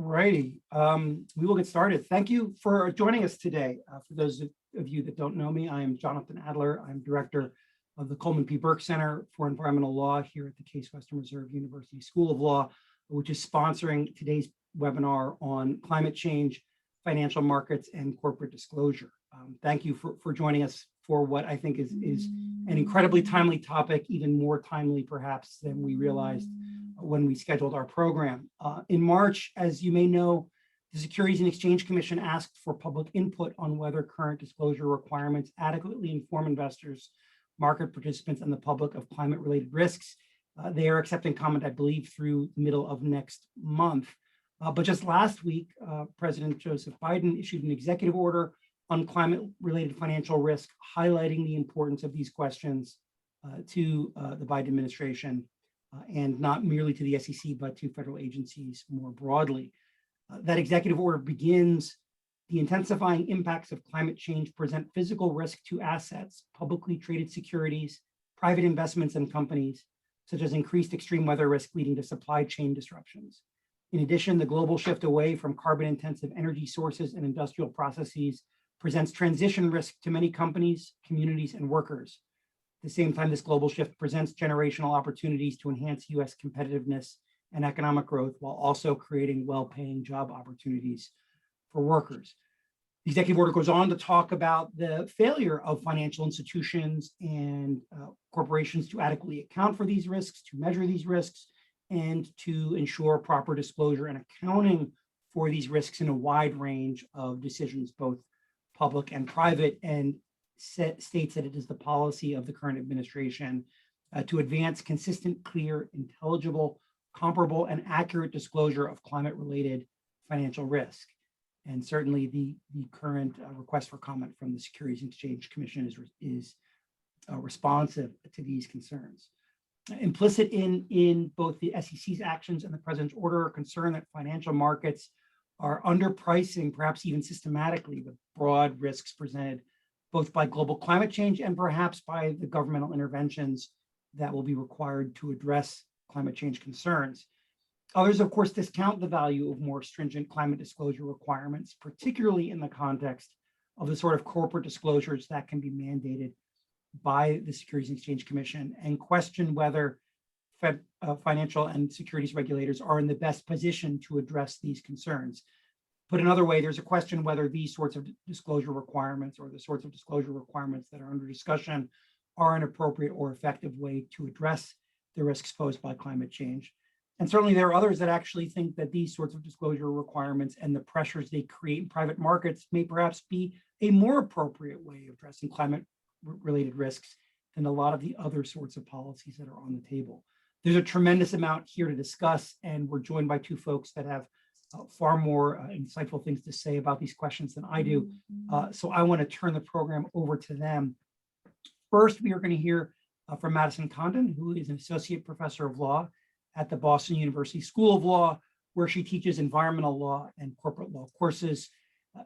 righty. We will get started. Thank you for joining us today. For those of you that don't know me, I am Jonathan Adler. I'm director of the Coleman P. Burke Center for Environmental Law here at the Case Western Reserve University School of Law, which is sponsoring today's webinar on climate change, financial markets, and corporate disclosure. Thank you for joining us for what I think is an incredibly timely topic, even more timely perhaps than we realized when we scheduled our program. In March, as you may know, the Securities and Exchange Commission asked for public input on whether current disclosure requirements adequately inform investors, market participants, and the public of climate-related risks. They are accepting comment, I believe, through the middle of next month. But just last week, President Joseph Biden issued an executive order on climate-related financial risk, highlighting the importance of these questions to the Biden administration, and not merely to the SEC, but to federal agencies more broadly. That executive order begins: the intensifying impacts of climate change present physical risk to assets, publicly traded securities, private investments, and companies, such as increased extreme weather risk leading to supply chain disruptions. In addition, the global shift away from carbon-intensive energy sources and industrial processes presents transition risk to many companies, communities, and workers. At the same time, this global shift presents generational opportunities to enhance U.S. competitiveness and economic growth, while also creating well-paying job opportunities for workers. The executive order goes on to talk about the failure of financial institutions and corporations to adequately account for these risks, to measure these risks, and to ensure proper disclosure and accounting for these risks in a wide range of decisions, both public and private, and states that it is the policy of the current administration to advance consistent, clear, intelligible, comparable, and accurate disclosure of climate-related financial risk. And certainly the current request for comment from the Securities and Exchange Commission is responsive to these concerns. Implicit in both the SEC's actions and the president's order are concern that financial markets are underpricing, perhaps even systematically, the broad risks presented both by global climate change and perhaps by the governmental interventions that will be required to address climate change concerns. Others, of course, discount the value of more stringent climate disclosure requirements, particularly in the context of the sort of corporate disclosures that can be mandated by the Securities and Exchange Commission, and question whether financial and securities regulators are in the best position to address these concerns. Put another way, there's a question whether these sorts of disclosure requirements, or the sorts of disclosure requirements that are under discussion, are an appropriate or effective way to address the risks posed by climate change. And certainly there are others that actually think that these sorts of disclosure requirements and the pressures they create in private markets may perhaps be a more appropriate way of addressing climate-related risks than a lot of the other sorts of policies that are on the table. There's a tremendous amount here to discuss, and we're joined by two folks that have far more insightful things to say about these questions than I do. So I want to turn the program over to them. First, we are going to hear from Madison Condon, who is an associate professor of law at the Boston University School of Law, where she teaches environmental law and corporate law courses.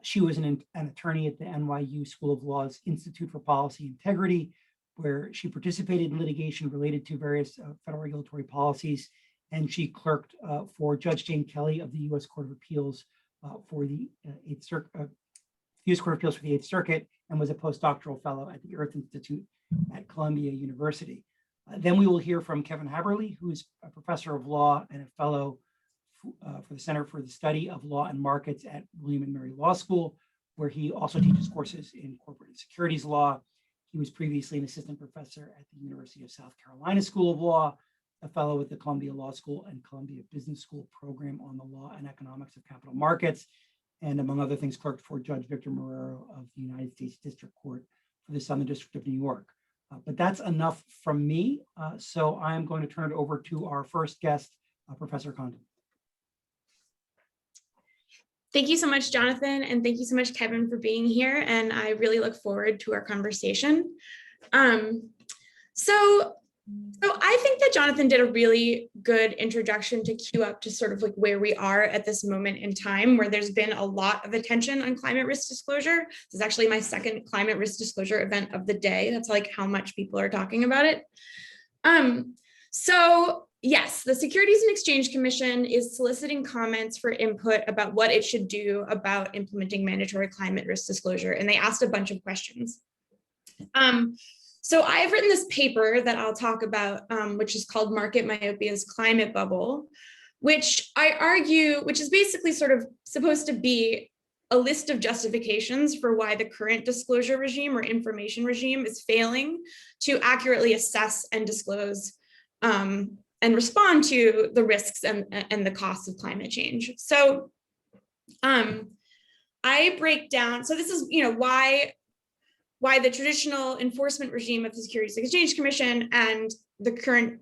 She was an attorney at the NYU School of Law's Institute for Policy Integrity, where she participated in litigation related to various federal regulatory policies, and she clerked for Judge Jane Kelly of the U.S. Court of Appeals for the Eighth Circuit, and was a postdoctoral fellow at the Earth Institute at Columbia University. Then we will hear from Kevin Haberle, who is a professor of law and a fellow for the Center for the Study of Law and Markets at William and Mary Law School, where he also teaches courses in corporate and securities law. He was previously an assistant professor at the University of South Carolina School of Law, a fellow at the Columbia Law School and Columbia Business School program on the law and economics of capital markets, and among other things, clerked for Judge Victor Marrero of the United States District Court for the Southern District of New York. But that's enough from me. So I'm going to turn it over to our first guest, Professor Condon. Thank you so much, Jonathan, and thank you so much, Kevin, for being here. And I really look forward to our conversation. So I think that Jonathan did a really good introduction to cue up to sort of like where we are at this moment in time, where there's been a lot of attention on climate risk disclosure. This is actually my second climate risk disclosure event of the day. That's like how much people are talking about it. So Yes, the Securities and Exchange Commission is soliciting comments for input about what it should do about implementing mandatory climate risk disclosure, and they asked a bunch of questions. So I've written this paper that I'll talk about, which is called Market Myopia's Climate Bubble, which I argue, which is basically sort of supposed to be a list of justifications for why the current disclosure regime or information regime is failing to accurately assess and disclose and respond to the risks and the costs of climate change. So I break down, so this is, why the traditional enforcement regime of the Securities and Exchange Commission and the current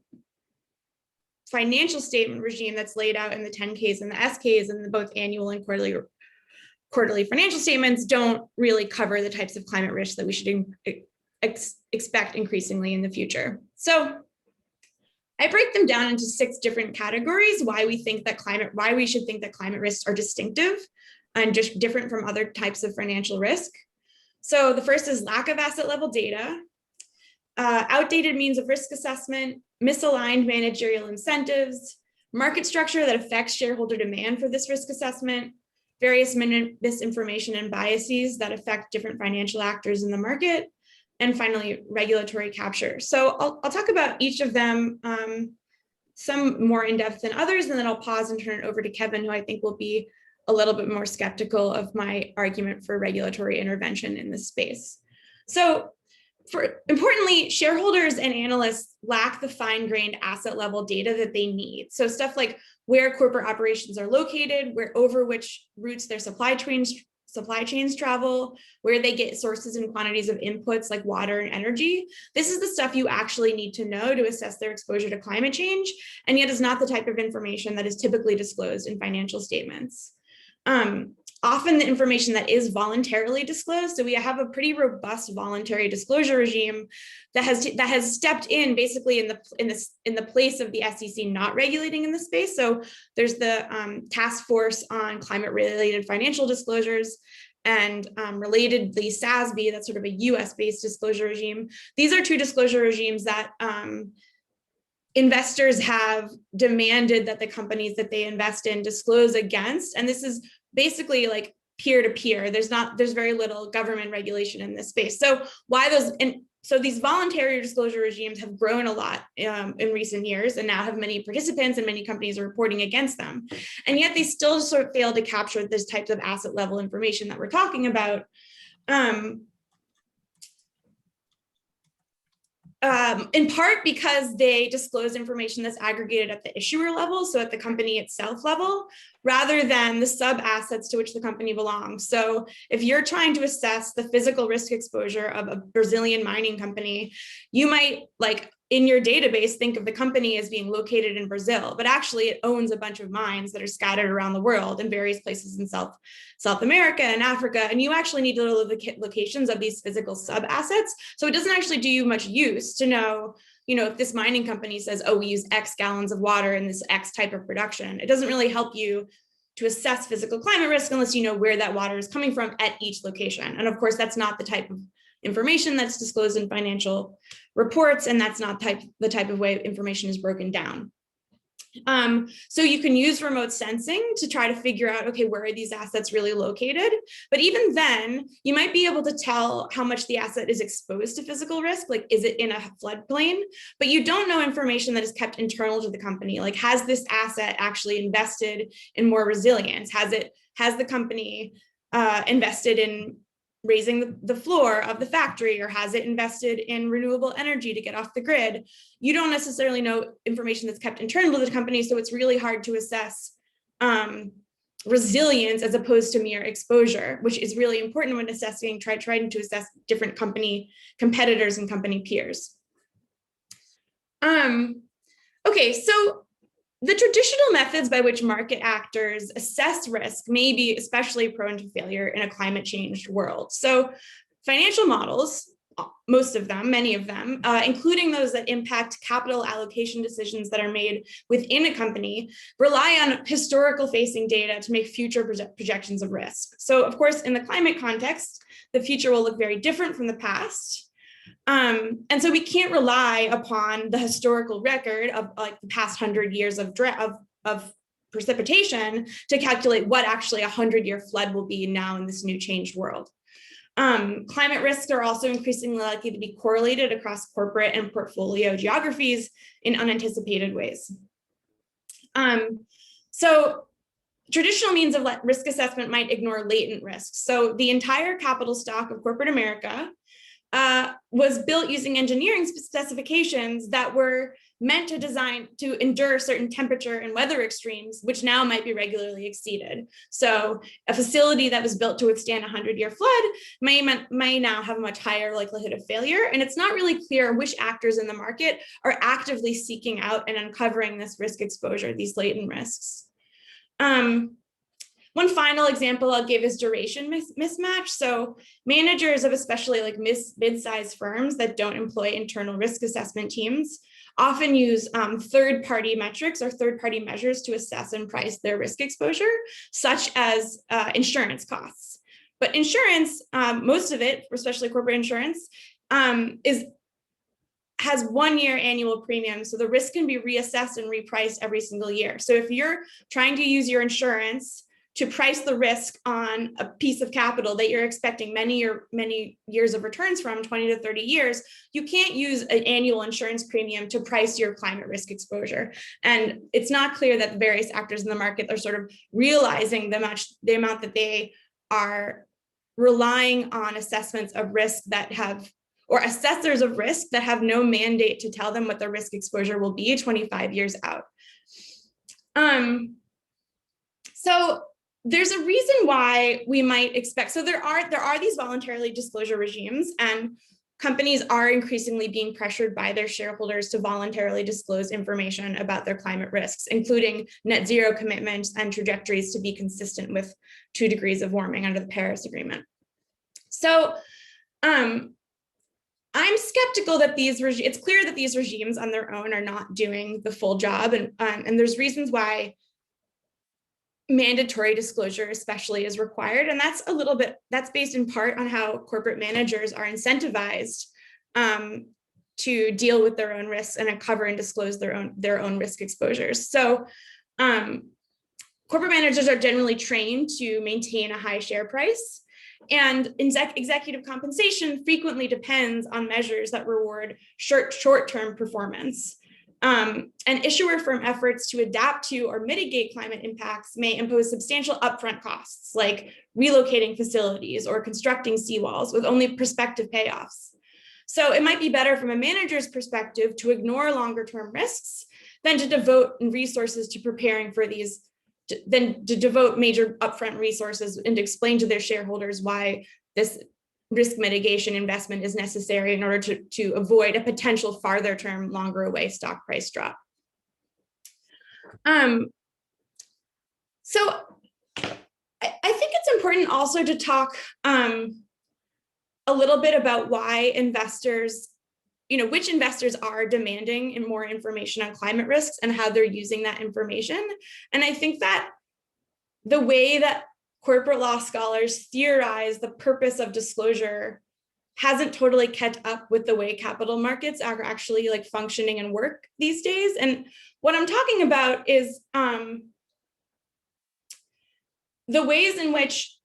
financial statement regime that's laid out in the 10Ks and the SKs and the both annual and quarterly financial statements don't really cover the types of climate risks that we should expect increasingly in the future. So I break them down into 6 different categories, why we should think that climate risks are distinctive and just different from other types of financial risk. So the first is lack of asset level data, outdated means of risk assessment, misaligned managerial incentives, market structure that affects shareholder demand for this risk assessment, various misinformation and biases that affect different financial actors in the market, and finally, regulatory capture. So I'll talk about each of them, some more in depth than others, and then I'll pause and turn it over to Kevin, who I think will be a little bit more skeptical of my argument for regulatory intervention in this space. So importantly, shareholders and analysts lack the fine-grained asset level data that they need. So stuff like where corporate operations are located, over which routes their supply chains travel, where they get sources and quantities of inputs like water and energy. This is the stuff you actually need to know to assess their exposure to climate change, and yet is not the type of information that is typically disclosed in financial statements. Often the information that is voluntarily disclosed, so we have a pretty robust voluntary disclosure regime that has stepped in basically in the place of the SEC not regulating in this space. So there's the task force on climate related financial disclosures, and relatedly SASB, that's sort of a US based disclosure regime. These are 2 disclosure regimes that investors have demanded that the companies that they invest in disclose against. And this is basically like peer-to-peer. There's very little government regulation in this space. So so these voluntary disclosure regimes have grown a lot in recent years and now have many participants, and many companies are reporting against them. And yet they still sort of fail to capture this types of asset level information that we're talking about. In part because they disclose information that's aggregated at the issuer level, so at the company itself level, rather than the sub assets to which the company belongs. So if you're trying to assess the physical risk exposure of a Brazilian mining company, you might, like, in your database, think of the company as being located in Brazil, but actually it owns a bunch of mines that are scattered around the world in various places in South America and Africa. And you actually need to know the locations of these physical sub assets. So it doesn't actually do you much use to know, if this mining company says, oh, we use X gallons of water in this X type of production. It doesn't really help you to assess physical climate risk unless you know where that water is coming from at each location. And of course, that's not the type of information that's disclosed in financial reports, and that's not the type of way information is broken down. So you can use remote sensing to try to figure out, okay, where are these assets really located? But even then, you might be able to tell how much the asset is exposed to physical risk, like is it in a floodplain? But you don't know information that is kept internal to the company, like has this asset actually invested in more resilience? Has the company invested in raising the floor of the factory, or has it invested in renewable energy to get off the grid? You don't necessarily know information that's kept internal to the company, so it's really hard to assess resilience as opposed to mere exposure, which is really important when assessing, trying to assess different company competitors and company peers. Okay, so the traditional methods by which market actors assess risk may be especially prone to failure in a climate changed world. So financial models, many of them, including those that impact capital allocation decisions that are made within a company, rely on historical facing data to make future projections of risk. So of course, in the climate context, the future will look very different from the past. And so we can't rely upon the historical record of like the past 100 years of precipitation to calculate what actually a 100-year flood will be now in this new changed world. Climate risks are also increasingly likely to be correlated across corporate and portfolio geographies in unanticipated ways. So traditional means of risk assessment might ignore latent risks. So the entire capital stock of corporate America was built using engineering specifications that were meant to endure certain temperature and weather extremes, which now might be regularly exceeded. So a facility that was built to withstand a 100-year flood may now have a much higher likelihood of failure. And it's not really clear which actors in the market are actively seeking out and uncovering this risk exposure, these latent risks. One final example I'll give is duration mismatch. So managers of especially like mid-sized firms that don't employ internal risk assessment teams often use third-party metrics or third-party measures to assess and price their risk exposure, such as insurance costs. But insurance, most of it, especially corporate insurance, has 1-year annual premium. So the risk can be reassessed and repriced every single year. So if you're trying to use your insurance to price the risk on a piece of capital that you're expecting many years of returns from, 20 to 30 years, you can't use an annual insurance premium to price your climate risk exposure. And it's not clear that the various actors in the market are sort of realizing the amount that they are relying on assessments of risk that have, or assessors of risk that have no mandate to tell them what the risk exposure will be 25 years out. So there's a reason why we might expect, so there are these voluntarily disclosure regimes, and companies are increasingly being pressured by their shareholders to voluntarily disclose information about their climate risks, including net zero commitments and trajectories to be consistent with 2 degrees of warming under the Paris Agreement. So I'm skeptical that it's clear that these regimes on their own are not doing the full job, and there's reasons why mandatory disclosure especially is required. And that's based in part on how corporate managers are incentivized to deal with their own risks and uncover and disclose their own risk exposures. So corporate managers are generally trained to maintain a high share price, and executive compensation frequently depends on measures that reward short-term performance. And issuer firm efforts to adapt to or mitigate climate impacts may impose substantial upfront costs, like relocating facilities or constructing seawalls with only prospective payoffs. So it might be better from a manager's perspective to ignore longer-term risks than to devote resources to preparing for these, than to devote major upfront resources and to explain to their shareholders why this risk mitigation investment is necessary in order to avoid a potential farther term, longer away stock price drop. So I think it's important also to talk a little bit about why investors, which investors are demanding more information on climate risks and how they're using that information. And I think that the way that corporate law scholars theorize the purpose of disclosure hasn't totally kept up with the way capital markets are actually like functioning and work these days. And what I'm talking about is the ways in which,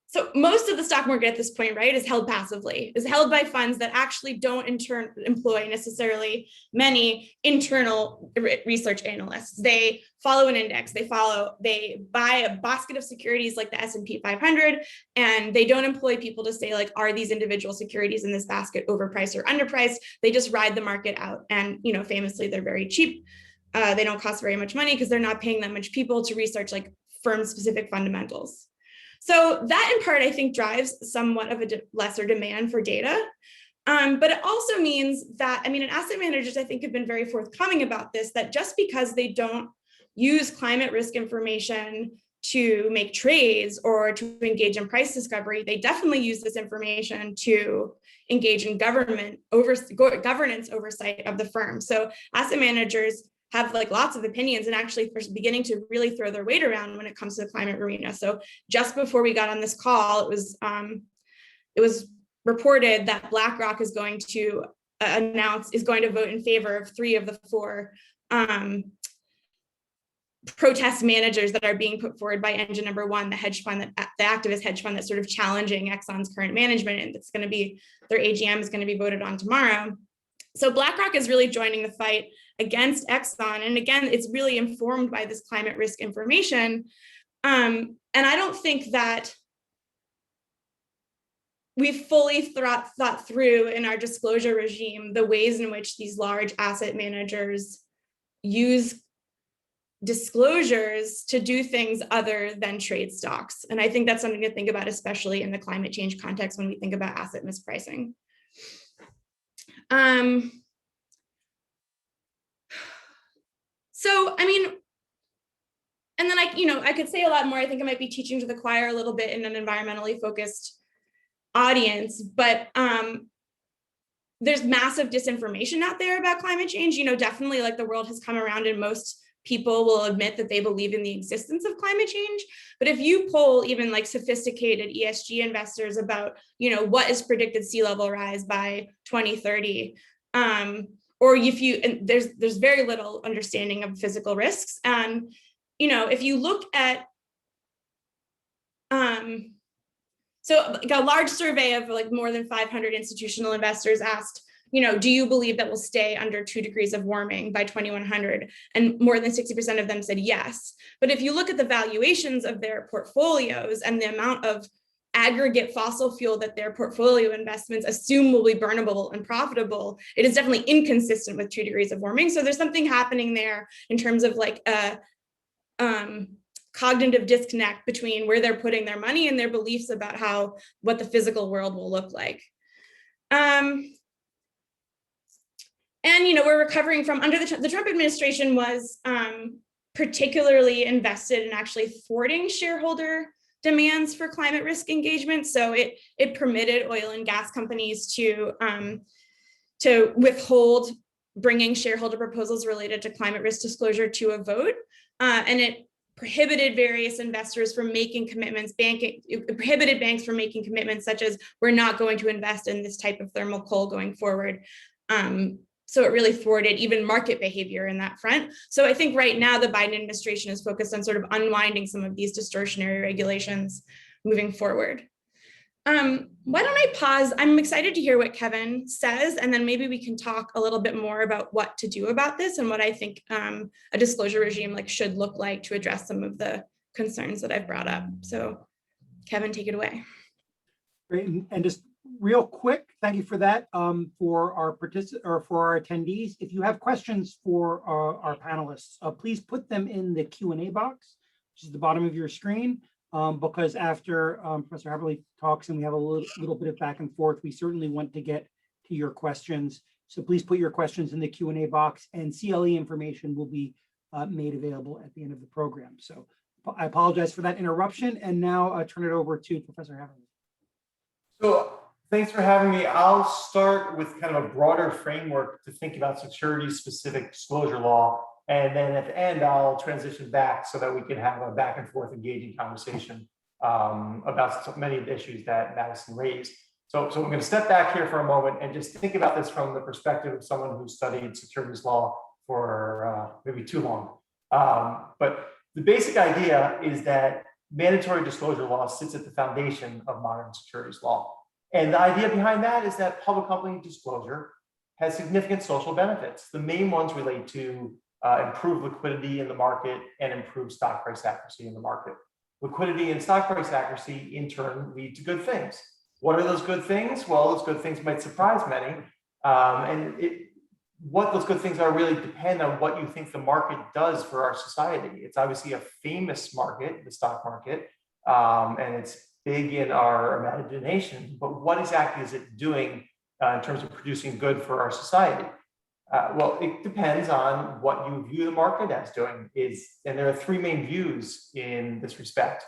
so most of the stock market at this point, right, is held passively, is held by funds that actually don't employ necessarily many internal research analysts. They follow an index, they buy a basket of securities like the S&P 500, and they don't employ people to say like, are these individual securities in this basket overpriced or underpriced? They just ride the market out. And, famously, they're very cheap. They don't cost very much money because they're not paying that much people to research like firm-specific fundamentals. So that in part, I think, drives somewhat of a lesser demand for data. But it also means that, and asset managers, I think, have been very forthcoming about this, that just because they don't use climate risk information to make trades or to engage in price discovery, they definitely use this information to engage in governance oversight of the firm. So asset managers have like lots of opinions and actually beginning to really throw their weight around when it comes to the climate arena. So just before we got on this call, it was reported that BlackRock is going to vote in favor of 3 of the 4 protest managers that are being put forward by engine number 1, the hedge fund, the activist hedge fund that's sort of challenging Exxon's current management, and it's going to be, their AGM is going to be voted on tomorrow. So BlackRock is really joining the fight against Exxon, and again, it's really informed by this climate risk information. And I don't think that we've fully thought through in our disclosure regime the ways in which these large asset managers use disclosures to do things other than trade stocks. And I think that's something to think about, especially in the climate change context when we think about asset mispricing. So, I mean, and then I could say a lot more. I think I might be teaching to the choir a little bit in an environmentally focused audience, but there's massive disinformation out there about climate change. Definitely, like, the world has come around and most people will admit that they believe in the existence of climate change. But if you poll even like sophisticated ESG investors about, what is predicted sea level rise by 2030, or there's very little understanding of physical risks. And, if you look at, so like a large survey of like more than 500 institutional investors asked, do you believe that we'll stay under 2 degrees of warming by 2100? And more than 60% of them said yes. But if you look at the valuations of their portfolios and the amount of aggregate fossil fuel that their portfolio investments assume will be burnable and profitable, it is definitely inconsistent with 2 degrees of warming. So there's something happening there in terms of like a cognitive disconnect between where they're putting their money and their beliefs about what the physical world will look like. And, we're recovering from the Trump administration was particularly invested in actually thwarting shareholder demands for climate risk engagement. So it permitted oil and gas companies to withhold bringing shareholder proposals related to climate risk disclosure to a vote. And it prohibited various investors from making commitments, it prohibited banks from making commitments such as, we're not going to invest in this type of thermal coal going forward. So it really thwarted even market behavior in that front. So I think right now the Biden administration is focused on sort of unwinding some of these distortionary regulations moving forward. Why don't I pause? I'm excited to hear what Kevin says, and then maybe we can talk a little bit more about what to do about this and what I think a disclosure regime should look like to address some of the concerns that I've brought up. So Kevin, take it away. Great, and just real quick, thank you for that. For our attendees, if you have questions for our panelists, please put them in the Q&A box, which is the bottom of your screen. Because after Professor Haberle talks and we have a little bit of back and forth, we certainly want to get to your questions. So please put your questions in the Q&A box, and CLE information will be made available at the end of the program. So I apologize for that interruption, and now I turn it over to Professor Haberle. So thanks for having me. I'll start with kind of a broader framework to think about security-specific disclosure law. And then at the end, I'll transition back so that we can have a back and forth engaging conversation about so many of the issues that Madison raised. So I'm going to step back here for a moment and just think about this from the perspective of someone who studied securities law for maybe too long. But the basic idea is that mandatory disclosure law sits at the foundation of modern securities law. And the idea behind that is that public company disclosure has significant social benefits. The main ones relate to improve liquidity in the market and improve stock price accuracy in the market. Liquidity and stock price accuracy in turn lead to good things. What are those good things? Well, those good things might surprise many. What those good things are really depend on what you think the market does for our society. It's obviously a famous market, the stock market, and it's big in our imagination, but what exactly is it doing in terms of producing good for our society? Well, it depends on what you view the market as doing. And there are 3 main views in this respect,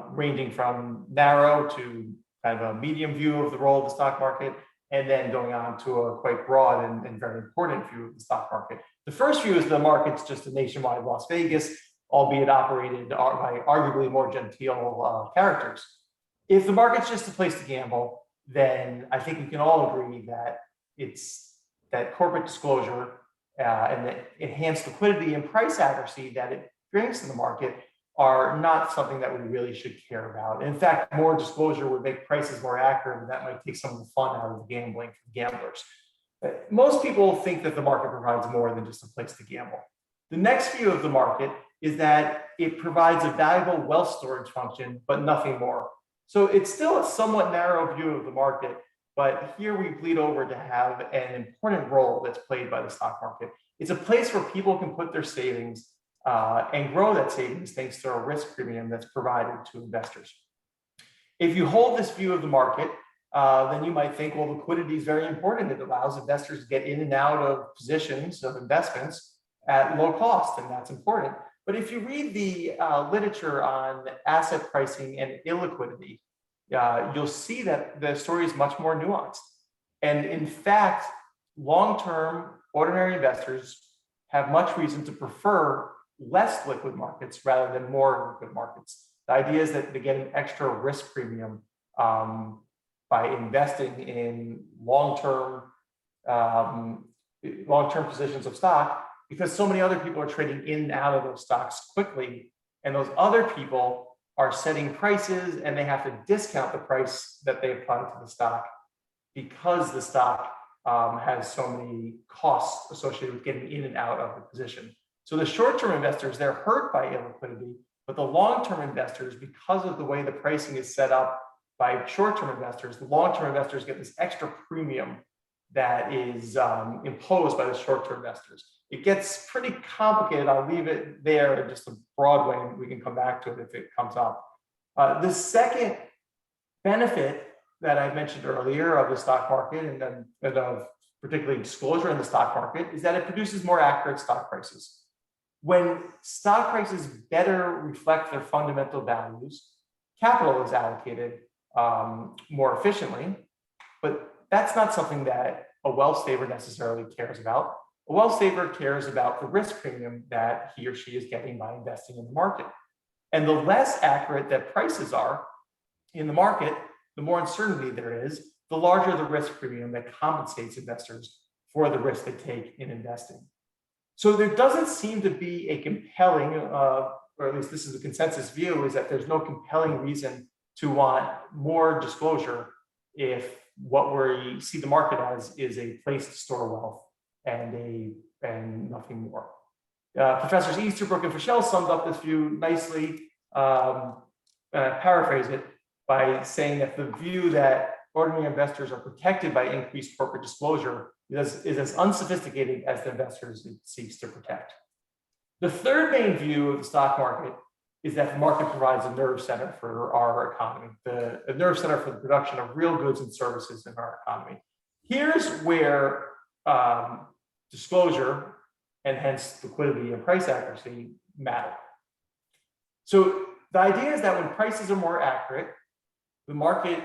ranging from narrow to kind of a medium view of the role of the stock market, and then going on to a quite broad and very important view of the stock market. The first view is the market's just a nationwide Las Vegas, albeit operated by arguably more genteel characters. If the market's just a place to gamble, then I think we can all agree that it's that corporate disclosure and the enhanced liquidity and price accuracy that it brings to the market are not something that we really should care about. In fact, more disclosure would make prices more accurate, and that might take some of the fun out of the gambling for gamblers. Most people think that the market provides more than just a place to gamble. The next view of the market is that it provides a valuable wealth storage function, but nothing more. So it's still a somewhat narrow view of the market, but here we bleed over to have an important role that's played by the stock market. It's a place where people can put their savings and grow that savings thanks to a risk premium that's provided to investors. If you hold this view of the market, then you might think, well, liquidity is very important. It allows investors to get in and out of positions of investments at low cost, and that's important. But if you read the literature on asset pricing and illiquidity, you'll see that the story is much more nuanced. And in fact, long-term ordinary investors have much reason to prefer less liquid markets rather than more liquid markets. The idea is that they get an extra risk premium by investing in long-term positions of stock, because so many other people are trading in and out of those stocks quickly, and those other people are setting prices and they have to discount the price that they apply to the stock because the stock has so many costs associated with getting in and out of the position. So the short-term investors, they're hurt by illiquidity, but the long-term investors, because of the way the pricing is set up by short-term investors, the long-term investors get this extra premium that is imposed by the short-term investors. It gets pretty complicated. I'll leave it there in just a broad way, and we can come back to it if it comes up. The second benefit that I mentioned earlier of the stock market and of particularly disclosure in the stock market is that it produces more accurate stock prices. When stock prices better reflect their fundamental values, capital is allocated more efficiently, but that's not something that a wealth saver necessarily cares about. A wealth saver cares about the risk premium that he or she is getting by investing in the market. And the less accurate that prices are in the market, the more uncertainty there is, the larger the risk premium that compensates investors for the risk they take in investing. So there doesn't seem to be a compelling, or at least this is the consensus view, is that there's no compelling reason to want more disclosure if what we see the market as is a place to store wealth and nothing more. Professors Easterbrook and Fischel summed up this view nicely. Paraphrase it by saying that the view that ordinary investors are protected by increased corporate disclosure is as unsophisticated as the investors it seeks to protect. The third main view of the stock market is that the market provides a nerve center for our economy, a nerve center for the production of real goods and services in our economy. Here's where disclosure and hence liquidity and price accuracy matter. So the idea is that when prices are more accurate, the market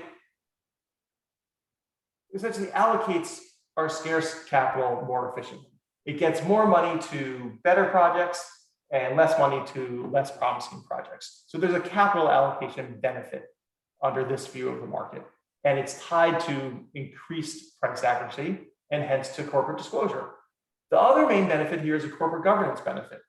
essentially allocates our scarce capital more efficiently. It gets more money to better projects and less money to less promising projects. So there's a capital allocation benefit under this view of the market, and it's tied to increased price accuracy and hence to corporate disclosure. The other main benefit here is a corporate governance benefit.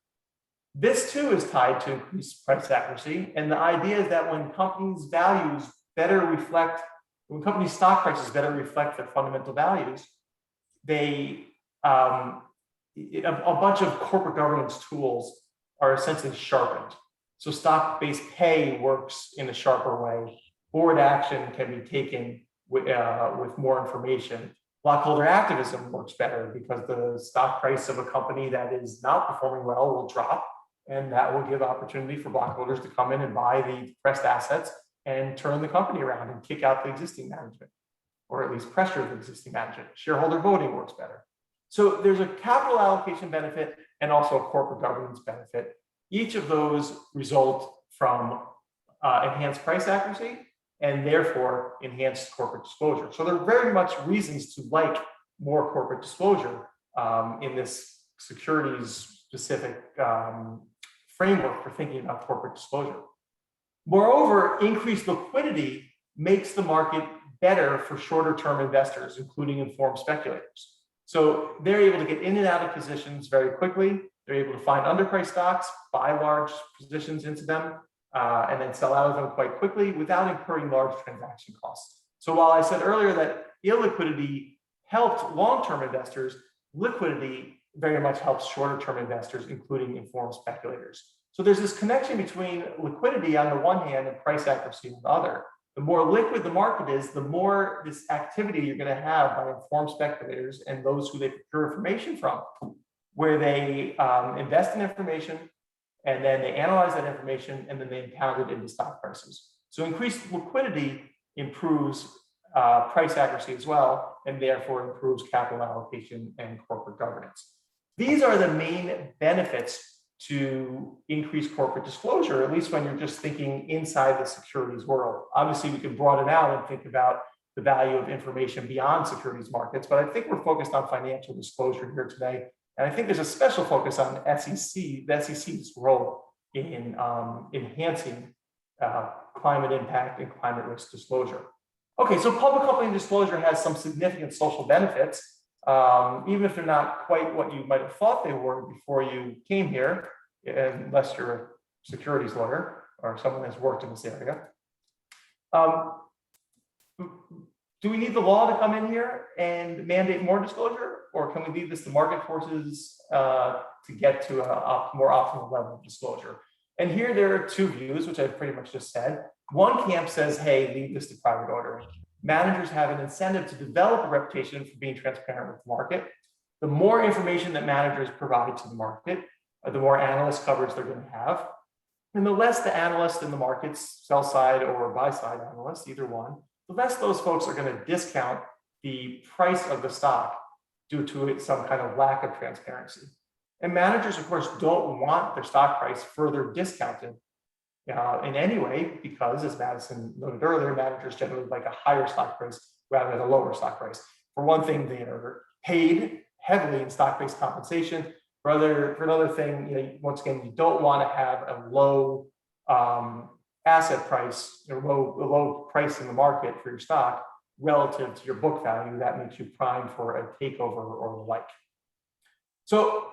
This too is tied to increased price accuracy, and the idea is that when companies' values better reflect, when companies' stock prices better reflect their fundamental values, they a bunch of corporate governance tools are essentially sharpened. So stock-based pay works in a sharper way. Board action can be taken with more information. Blockholder activism works better because the stock price of a company that is not performing well will drop, and that will give opportunity for blockholders to come in and buy the depressed assets and turn the company around and kick out the existing management, or at least pressure the existing management. Shareholder voting works better. So there's a capital allocation benefit and also a corporate governance benefit. Each of those result from enhanced price accuracy and therefore enhanced corporate disclosure. So there are very much reasons to like more corporate disclosure in this securities-specific framework for thinking about corporate disclosure. Moreover, increased liquidity makes the market better for shorter term investors, including informed speculators. So they're able to get in and out of positions very quickly. They're able to find underpriced stocks, buy large positions into them, and then sell out of them quite quickly without incurring large transaction costs. So while I said earlier that illiquidity helped long-term investors, liquidity very much helps shorter-term investors, including informed speculators. So there's this connection between liquidity on the one hand and price accuracy on the other. The more liquid the market is, the more this activity you're going to have by informed speculators and those who they procure information from, where they invest in information and then they analyze that information and then they impound it into stock prices. So increased liquidity improves price accuracy as well, and therefore improves capital allocation and corporate governance. These are the main benefits to increase corporate disclosure, at least when you're just thinking inside the securities world. Obviously, we can broaden out and think about the value of information beyond securities markets, but I think we're focused on financial disclosure here today. And I think there's a special focus on the SEC's role in enhancing climate impact and climate risk disclosure. Okay, so public company disclosure has some significant social benefits, even if they're not quite what you might have thought they were before you came here, unless you're a securities lawyer or someone that's worked in this area. Do we need the law to come in here and mandate more disclosure, or can we leave this to market forces to get to a more optimal level of disclosure? And here there are two views, which I've pretty much just said. One camp says, hey, leave this to private ordering. Managers have an incentive to develop a reputation for being transparent with the market. The more information that managers provide to the market, the more analyst coverage they're going to have. And the less the analysts in the markets, sell side or buy side analysts, either one, the less those folks are going to discount the price of the stock due to some kind of lack of transparency. And managers, of course, don't want their stock price further discounted in any way, because, as Madison noted earlier, managers generally like a higher stock price rather than a lower stock price. For one thing, they are paid heavily in stock-based compensation. For another thing, once again, you don't want to have a low asset price, a low price in the market for your stock relative to your book value. That makes you primed for a takeover or the like. So,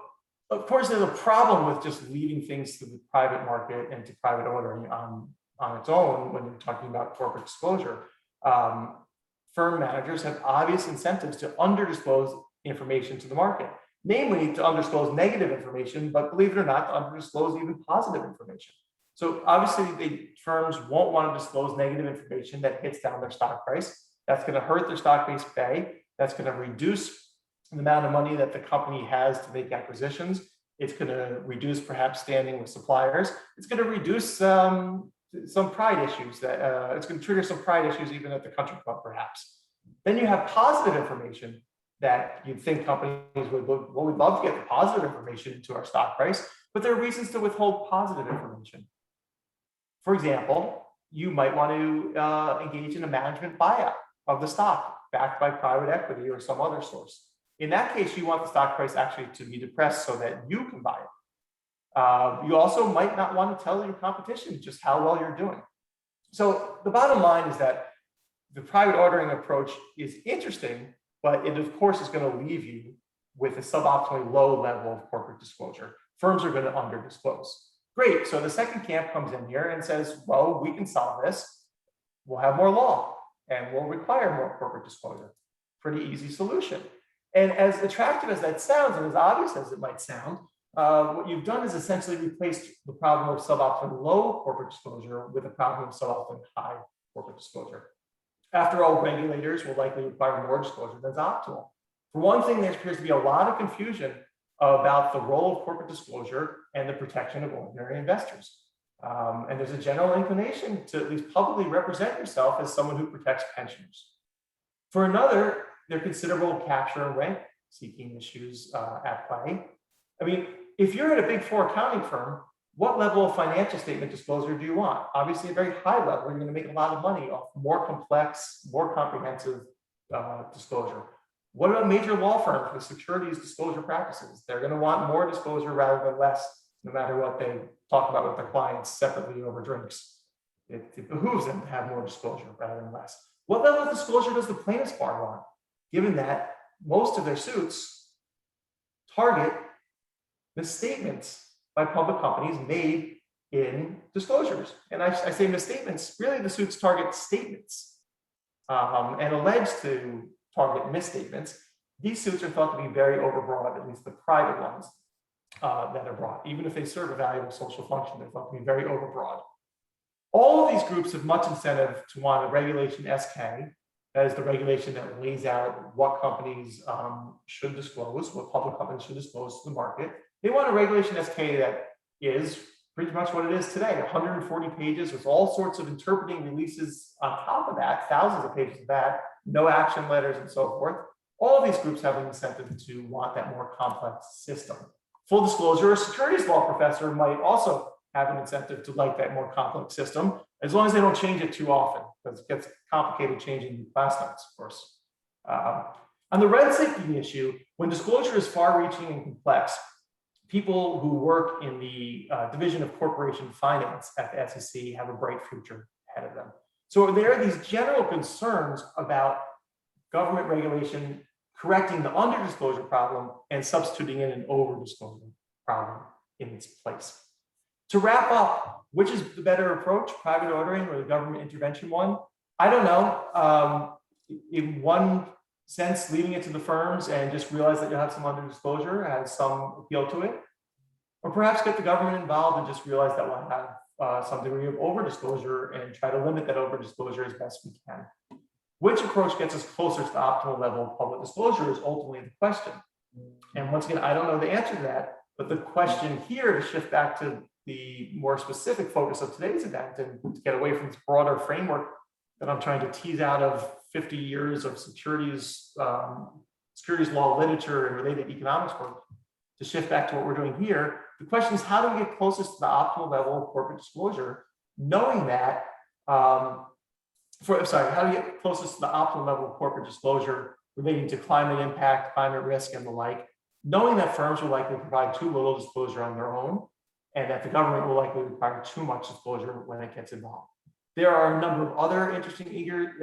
of course, there's a problem with just leaving things to the private market and to private ordering on its own when you're talking about corporate disclosure. Firm managers have obvious incentives to underdisclose information to the market, namely to undisclose negative information, but believe it or not, to underdisclose even positive information. So obviously, firms won't want to disclose negative information that hits down their stock price. That's going to hurt their stock-based pay. That's going to reduce the amount of money that the company has to make acquisitions. It's going to reduce perhaps standing with suppliers. It's going to reduce some pride issues that it's going to trigger some pride issues even at the country club, perhaps. Then you have positive information that you'd think companies would, well, we'd love to get the positive information into our stock price, but there are reasons to withhold positive information. For example, you might want to engage in a management buyout of the stock backed by private equity or some other source. In that case, you want the stock price actually to be depressed so that you can buy it. You also might not want to tell your competition just how well you're doing. So the bottom line is that the private ordering approach is interesting, but it, of course, is going to leave you with a suboptimally low level of corporate disclosure. Firms are going to underdisclose. Great. So the second camp comes in here and says, well, we can solve this. We'll have more law and we'll require more corporate disclosure. Pretty easy solution. And as attractive as that sounds, and as obvious as it might sound, what you've done is essentially replaced the problem of suboptimal low corporate disclosure with a problem of suboptimal high corporate disclosure. After all, regulators will likely require more disclosure than is optimal. For one thing, there appears to be a lot of confusion about the role of corporate disclosure and the protection of ordinary investors. And there's a general inclination to at least publicly represent yourself as someone who protects pensioners. For another, there are considerable capture and rank seeking issues at play. I mean, if you're at a big four accounting firm, what level of financial statement disclosure do you want? Obviously, a very high level. You're going to make a lot of money off more complex, more comprehensive disclosure. What about major law firms with securities disclosure practices? They're going to want more disclosure rather than less, no matter what they talk about with their clients separately over drinks. It behooves them to have more disclosure rather than less. What level of disclosure does the plaintiff's bar want, given that most of their suits target misstatements by public companies made in disclosures? And I say misstatements, really the suits target statements and alleged to target misstatements. These suits are thought to be very overbroad, at least the private ones that are brought. Even if they serve a valuable social function, they're thought to be very overbroad. All of these groups have much incentive to want a regulation SK, that is the regulation that lays out what companies should disclose, what public companies should disclose to the market. They want a regulation SK that is pretty much what it is today, 140 pages with all sorts of interpreting releases on top of that, thousands of pages of that, no action letters and so forth. All of these groups have an incentive to want that more complex system. Full disclosure, a securities law professor might also have an incentive to like that more complex system, as long as they don't change it too often, because it gets complicated changing class notes, of course. On the red safety issue, when disclosure is far-reaching and complex, people who work in the Division of Corporation Finance at the SEC have a bright future ahead of them. So there are these general concerns about government regulation correcting the under-disclosure problem and substituting in an over-disclosure problem in its place. To wrap up, which is the better approach, private ordering or the government intervention one? I don't know. In one sense, leaving it to the firms and just realize that you'll have some under-disclosure has some appeal to it. Or perhaps get the government involved and just realize that we'll have some degree of over-disclosure and try to limit that over-disclosure as best we can. Which approach gets us closer to the optimal level of public disclosure is ultimately the question. And once again, I don't know the answer to that, but the question here, to shift back to the more specific focus of today's event and to get away from this broader framework that I'm trying to tease out of 50 years of securities law literature and related economics work, to shift back to what we're doing here, the question is, how do we get closest to the optimal level of corporate disclosure, knowing that, how do you get closest to the optimal level of corporate disclosure relating to climate impact, climate risk, and the like, knowing that firms will likely provide too little disclosure on their own, and that the government will likely require too much disclosure when it gets involved. There are a number of other interesting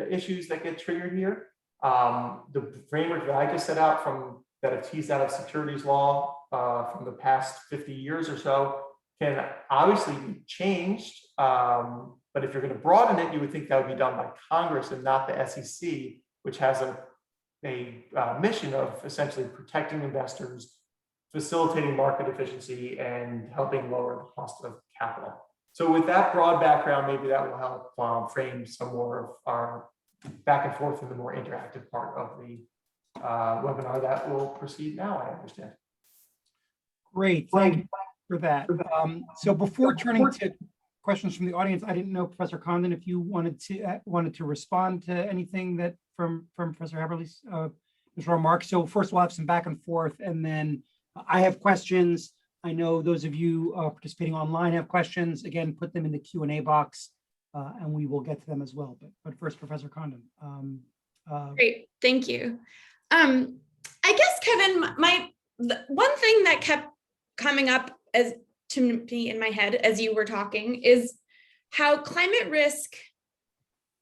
issues that get triggered here. The framework that I just set out that have teased out of securities law from the past 50 years or so can obviously be changed. But if you're going to broaden it, you would think that would be done by Congress and not the SEC, which has a mission of essentially protecting investors, facilitating market efficiency, and helping lower the cost of capital. So with that broad background, maybe that will help frame some more of our back and forth in the more interactive part of the webinar that will proceed now, I understand. Great, thank you for that. So before turning to questions from the audience, I didn't know, Professor Condon, if you wanted to respond to anything that from Professor Haberle's remarks. So first we'll have some back and forth, and then I have questions. I know those of you participating online have questions. Again, put them in the Q&A box, and we will get to them as well. But first, Professor Condon. Great, thank you. I guess, Kevin, the one thing that kept coming up to me in my head as you were talking is how climate risk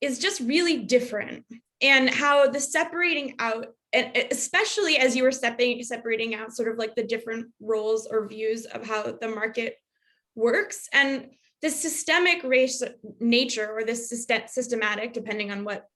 is just really different, and how the separating out, and especially as you were separating out sort of like the different roles or views of how the market works, and the systemic nature, or this systematic, depending on what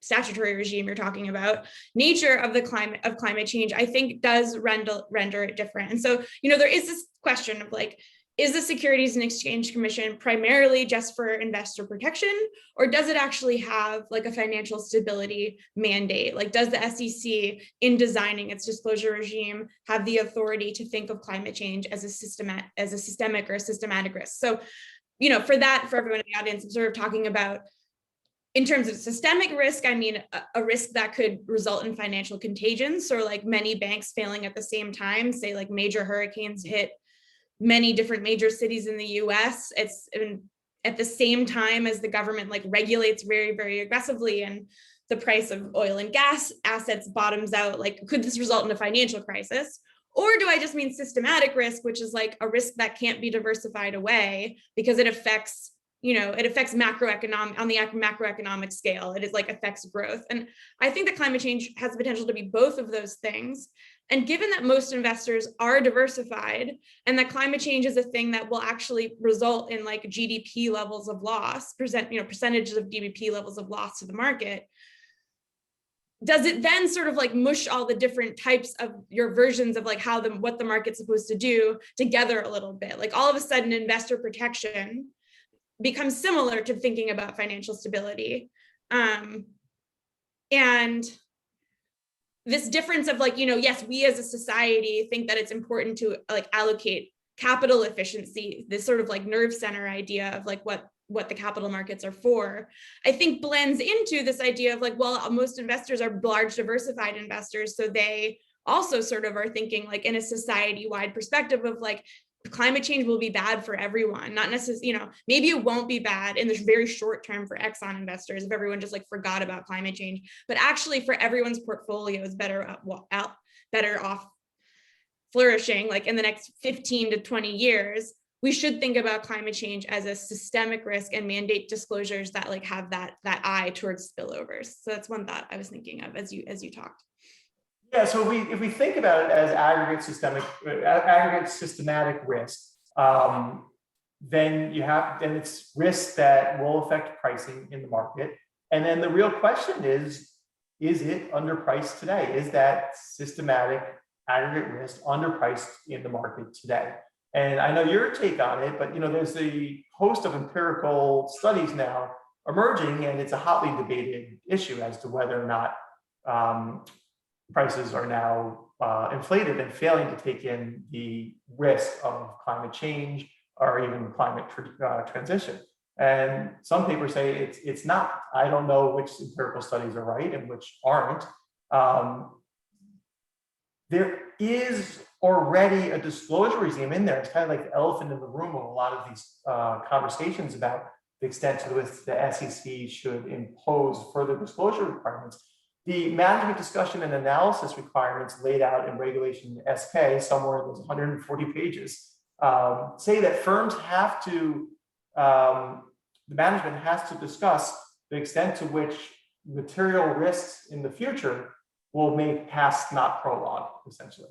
statutory regime you're talking about, nature of climate change, I think does render it different. And so, there is this question of like, is the Securities and Exchange Commission primarily just for investor protection, or does it actually have like a financial stability mandate? Like, does the SEC, in designing its disclosure regime, have the authority to think of climate change as a systemic or a systematic risk? So, for everyone in the audience, I'm sort of talking about, in terms of systemic risk, I mean a risk that could result in financial contagions, or like many banks failing at the same time, say like major hurricanes hit many different major cities in the US. It's at the same time as the government like regulates very, very aggressively, and the price of oil and gas assets bottoms out. Like, could this result in a financial crisis? Or do I just mean systematic risk, which is like a risk that can't be diversified away because it affects it affects macroeconomic on the macroeconomic scale. It is like affects growth. And I think that climate change has the potential to be both of those things. And given that most investors are diversified and that climate change is a thing that will actually result in like GDP levels of loss, percentages of GDP levels of loss to the market, does it then sort of like mush all the different types of your versions of like what the market's supposed to do together a little bit? Like all of a sudden investor protection becomes similar to thinking about financial stability. And this difference of like, yes, we as a society think that it's important to like allocate capital efficiency, this sort of like nerve center idea of like what the capital markets are for, I think blends into this idea of like, well, most investors are large diversified investors. So they also sort of are thinking like in a society-wide perspective of like, climate change will be bad for everyone, not necessarily, maybe it won't be bad in the very short term for Exxon investors if everyone just like forgot about climate change, but actually for everyone's portfolios better off flourishing like in the next 15 to 20 years. We should think about climate change as a systemic risk and mandate disclosures that like have that eye towards spillovers. So that's one thought I was thinking of as you talked. Yeah, so if we think about it as aggregate systematic risk, then it's risk that will affect pricing in the market. And then the real question is it underpriced today? Is that systematic aggregate risk underpriced in the market today? And I know your take on it, but there's a host of empirical studies now emerging, and it's a hotly debated issue as to whether or not prices are now inflated and failing to take in the risk of climate change or even climate transition. And some papers say it's not. I don't know which empirical studies are right and which aren't. There is already a disclosure regime in there. It's kind of like the elephant in the room of a lot of these conversations about the extent to which the SEC should impose further disclosure requirements. The management discussion and analysis requirements laid out in Regulation SK, somewhere in those 140 pages, say that firms have to, the management has to discuss the extent to which material risks in the future will make past not prologue, essentially.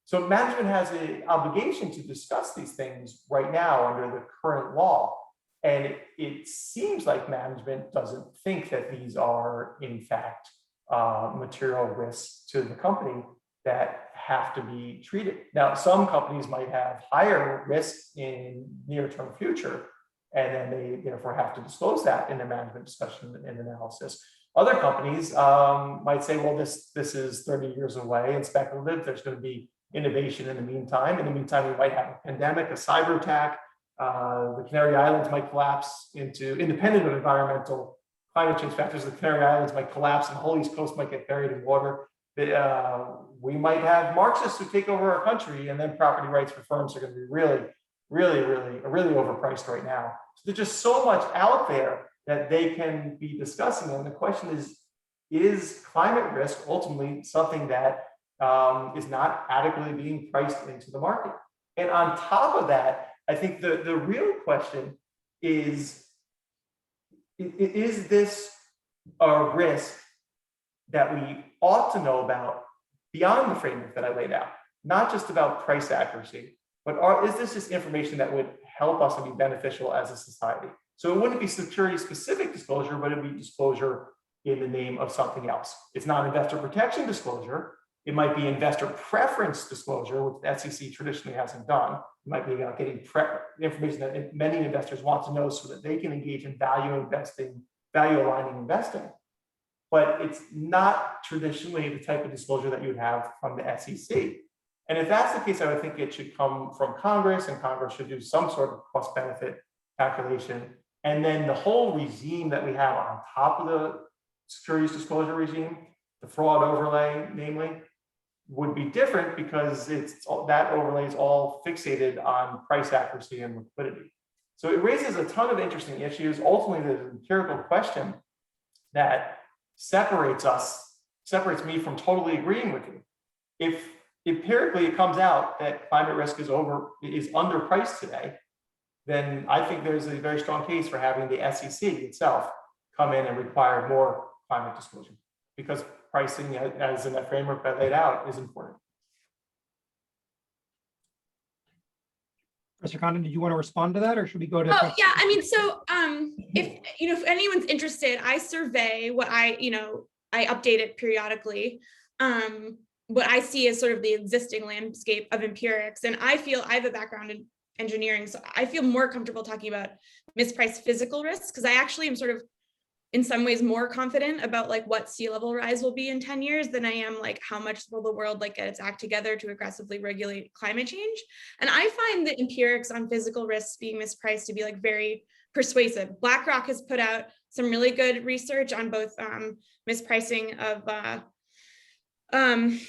So management has an obligation to discuss these things right now under the current law. And it seems like management doesn't think that these are, in fact, material risks to the company that have to be treated. Now, some companies might have higher risks in near-term future, and then they therefore have to disclose that in their management discussion and analysis. Other companies might say, well, this is 30 years away and speculative. There's going to be innovation in the meantime. In the meantime, we might have a pandemic, a cyber attack. The Canary Islands might collapse into, independent of environmental climate change factors, the Canary Islands might collapse and the whole East Coast might get buried in water. We might have Marxists who take over our country, and then property rights for firms are going to be really overpriced right now. So there's just so much out there that they can be discussing. And the question is climate risk ultimately something that is not adequately being priced into the market? And on top of that, I think the real question is this a risk that we ought to know about beyond the framework that I laid out? Not just about price accuracy, but is this just information that would help us and be beneficial as a society? So it wouldn't be security-specific disclosure, but it would be disclosure in the name of something else. It's not investor protection disclosure. It might be investor preference disclosure, which the SEC traditionally hasn't done. It might be about getting information that many investors want to know so that they can engage in value aligning investing. But it's not traditionally the type of disclosure that you would have from the SEC. And if that's the case, I would think it should come from Congress, and Congress should do some sort of cost-benefit calculation. And then the whole regime that we have on top of the securities disclosure regime, the fraud overlay, namely, would be different because that overlay is all fixated on price accuracy and liquidity. So it raises a ton of interesting issues. Ultimately, there's an empirical question that separates me from totally agreeing with you. If empirically it comes out that climate risk is underpriced today, then I think there's a very strong case for having the SEC itself come in and require more climate disclosure, because pricing, as in that framework that I laid out, is important. Professor Condon, did you want to respond to that, or should we go to? Oh, yeah, I mean, so if anyone's interested, I survey what I update it periodically. What I see is sort of the existing landscape of empirics, and I feel I have a background in engineering, so I feel more comfortable talking about mispriced physical risks, because I actually am sort of in some ways more confident about like what sea level rise will be in 10 years than I am like how much will the world like get its act together to aggressively regulate climate change. And I find the empirics on physical risks being mispriced to be like very persuasive. BlackRock has put out some really good research on both mispricing of in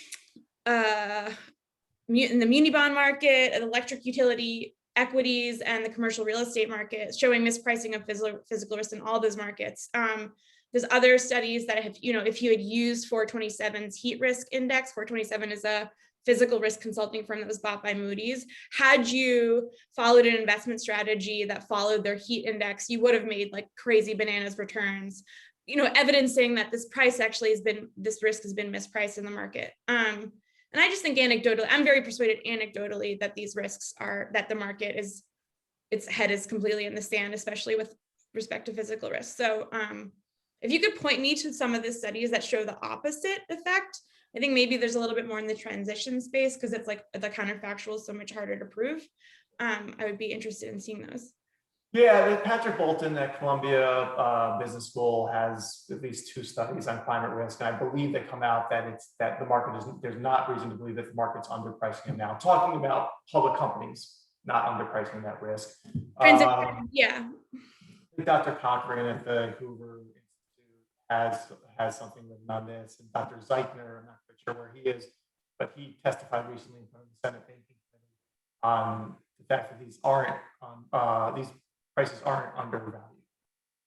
the muni bond market, and electric utility equities, and the commercial real estate market, showing mispricing of physical risk in all those markets. There's other studies that have, if you had used 427's heat risk index, 427 is a physical risk consulting firm that was bought by Moody's. Had you followed an investment strategy that followed their heat index, you would have made like crazy bananas returns, evidencing that this risk has been mispriced in the market. And I just think anecdotally, I'm very persuaded anecdotally that these risks that the market its head is completely in the sand, especially with respect to physical risk. So if you could point me to some of the studies that show the opposite effect, I think maybe there's a little bit more in the transition space, because it's like the counterfactual is so much harder to prove. I would be interested in seeing those. Yeah, Patrick Bolton at Columbia Business School has at least 2 studies on climate risk, and I believe they come out that the market there's not reason to believe that the market's underpricing them now. Talking about public companies not underpricing that risk. Yeah. Dr. Cochran at the Hoover Institute has something written on this, and Dr. Zeichner, I'm not quite sure where he is, but he testified recently in front of the Senate Banking Committee on the fact that these prices aren't undervalued.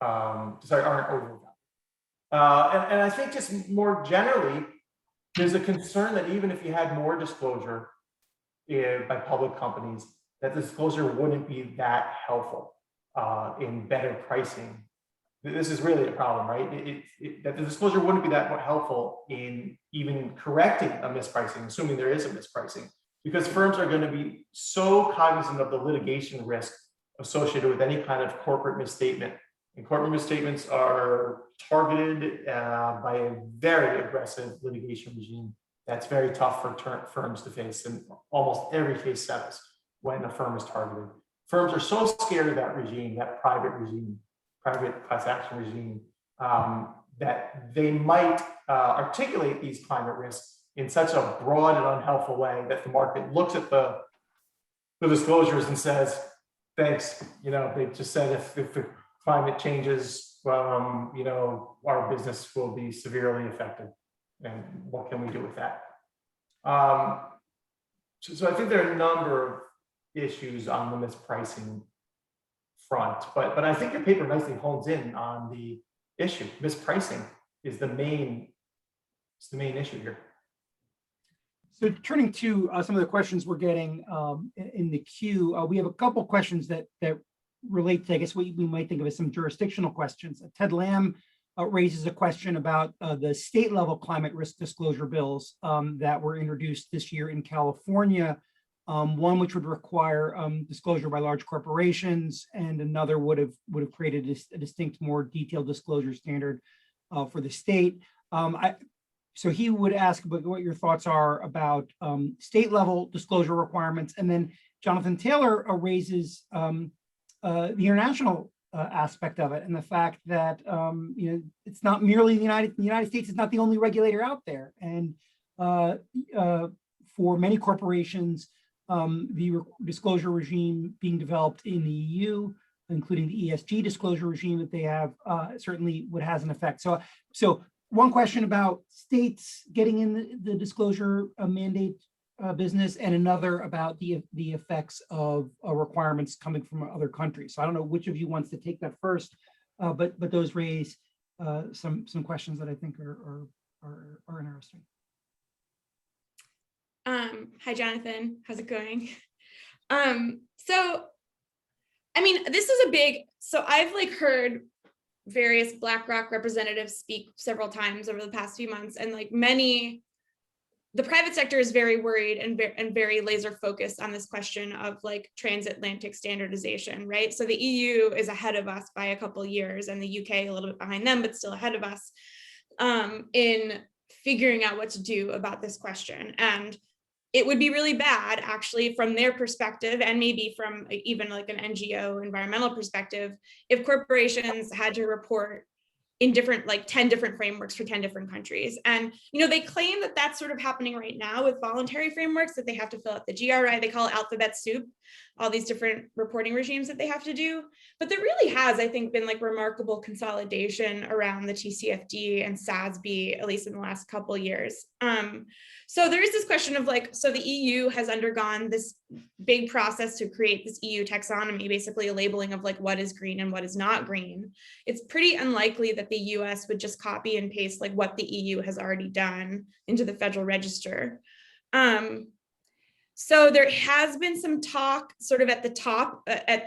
Aren't overvalued. And I think just more generally, there's a concern that even if you had more disclosure by public companies, that the disclosure wouldn't be that helpful in better pricing. This is really a problem, right? That the disclosure wouldn't be that helpful in even correcting a mispricing, assuming there is a mispricing, because firms are going to be so cognizant of the litigation risk associated with any kind of corporate misstatement. And corporate misstatements are targeted by a very aggressive litigation regime that's very tough for firms to face, and almost every case settles when a firm is targeted. Firms are so scared of that regime, that private class action regime, that they might articulate these climate risks in such a broad and unhelpful way that the market looks at the disclosures and says, thanks, they just said if the climate changes, our business will be severely affected, and what can we do with that? So I think there are a number of issues on the mispricing front, but I think your paper nicely hones in on the issue. Mispricing is the main issue here. So turning to some of the questions we're getting in the queue, we have a couple questions that relate to, I guess, what we might think of as some jurisdictional questions. Ted Lamb raises a question about the state level climate risk disclosure bills that were introduced this year in California. One which would require disclosure by large corporations, and another would have created a distinct, more detailed disclosure standard for the state. So he would ask what your thoughts are about state level disclosure requirements, and then Jonathan Taylor raises the international aspect of it, and the fact that it's not merely the United States is not the only regulator out there, and for many corporations, the disclosure regime being developed in the EU, including the ESG disclosure regime that they have, certainly has an effect. So one question about states getting in the disclosure mandate business, and another about the effects of requirements coming from other countries. So I don't know which of you wants to take that first, but those raise some questions that I think are interesting. Hi, Jonathan. How's it going? So I mean, this is a big, so I've like heard various BlackRock representatives speak several times over the past few months, and like the private sector is very worried and very laser focused on this question of like transatlantic standardization, right? So the EU is ahead of us by a couple years, and the UK a little bit behind them, but still ahead of us in figuring out what to do about this question. And it would be really bad, actually, from their perspective, and maybe from even like an NGO environmental perspective, if corporations had to report in different, like 10 different frameworks for 10 different countries. And, they claim that that's sort of happening right now with voluntary frameworks, that they have to fill out the GRI, they call it alphabet soup, all these different reporting regimes that they have to do. But there really has, I think, been like remarkable consolidation around the TCFD and SASB, at least in the last couple of years. So there is this question of like, so the EU has undergone this big process to create this EU taxonomy, basically a labeling of like what is green and what is not green. It's pretty unlikely that the US would just copy and paste like what the EU has already done into the Federal Register. So there has been some talk sort of at the top, at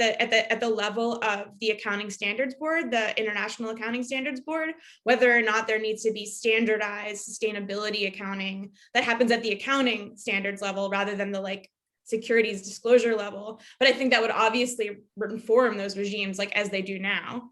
the level of the Accounting Standards Board, the International Accounting Standards Board, whether or not there needs to be standardized sustainability accounting that happens at the accounting standards level rather than the like securities disclosure level. But I think that would obviously inform those regimes like as they do now.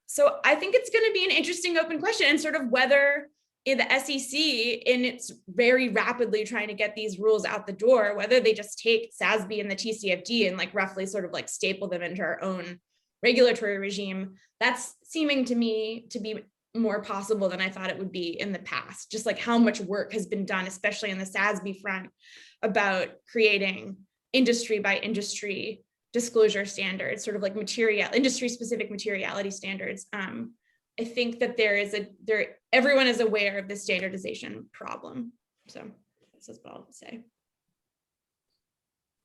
So I think it's going to be an interesting open question, and sort of whether in the SEC, in its very rapidly trying to get these rules out the door, whether they just take SASB and the TCFD and like roughly sort of like staple them into our own regulatory regime, that's seeming to me to be more possible than I thought it would be in the past. Just like how much work has been done, especially on the SASB front, about creating industry by industry disclosure standards, sort of like industry specific materiality standards. I think that everyone is aware of the standardization problem. So that's what I'll say.